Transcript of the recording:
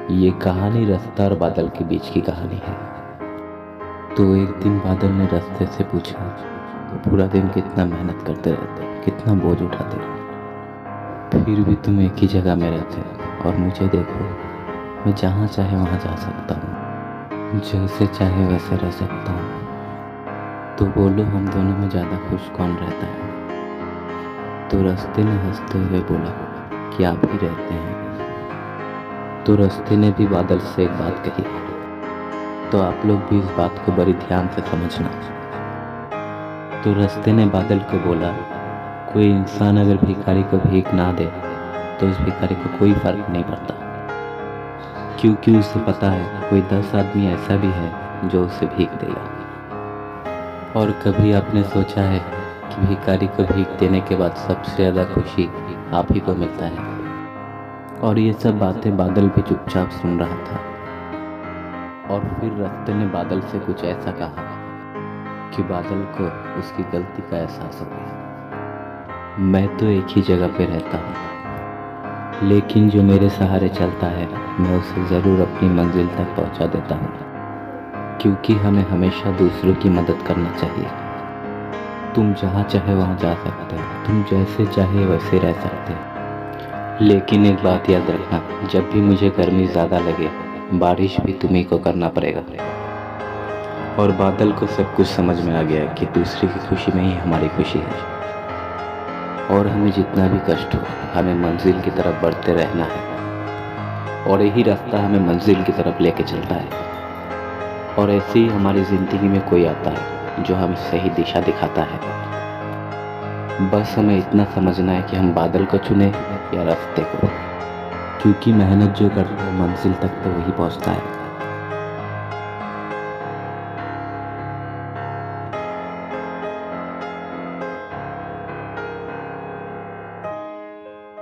ये कहानी रास्ता और बादल के बीच की कहानी है। तो एक दिन बादल ने रास्ते से पूछा, तो पूरा दिन कितना मेहनत करते रहते, कितना बोझ उठाते, फिर भी तुम एक ही जगह में रहते हो और मुझे देखो, मैं जहाँ चाहे वहाँ जा सकता हूँ, जैसे चाहे वैसे रह सकता हूँ। तो बोलो, हम दोनों में ज़्यादा खुश कौन रहता है? तो रास्ते ने हंसते हुए बोला कि आप ही रहते हैं। तो रास्ते ने भी बादल से एक बात कही, तो आप लोग भी इस बात को बड़ी ध्यान से समझना। तो रास्ते ने बादल को बोला, कोई इंसान अगर भिखारी को भीख ना दे तो उस भिखारी को कोई फर्क नहीं पड़ता, क्योंकि उसे पता है कोई 10 आदमी ऐसा भी है जो उसे भीख देगा। और कभी आपने सोचा है कि भिखारी को भीख देने के बाद सबसे ज़्यादा खुशी आप ही को मिलता है? और ये सब बातें बादल भी चुपचाप सुन रहा था। और फिर रास्ते ने बादल से कुछ ऐसा कहा कि बादल को उसकी गलती का एहसास हो गया। मैं तो एक ही जगह पे रहता हूँ, लेकिन जो मेरे सहारे चलता है मैं उसे ज़रूर अपनी मंजिल तक पहुँचा देता हूँ, क्योंकि हमें हमेशा दूसरों की मदद करना चाहिए। तुम जहाँ चाहे वहाँ जा सकते हो, तुम जैसे चाहे वैसे रह सकते हो, लेकिन एक बात याद रखना, जब भी मुझे गर्मी ज़्यादा लगे बारिश भी तुम्ही को करना पड़ेगा। और बादल को सब कुछ समझ में आ गया कि दूसरे की खुशी में ही हमारी खुशी है, और हमें जितना भी कष्ट हो हमें मंजिल की तरफ बढ़ते रहना है, और यही रास्ता हमें मंजिल की तरफ लेके चलता है। और ऐसे ही हमारी ज़िंदगी में कोई आता है जो हमें सही दिशा दिखाता है। बस हमें इतना समझना है कि हम बादल को चुने या रास्ते को, क्योंकि मेहनत जो करता है मंजिल तक तो वही पहुंचता है।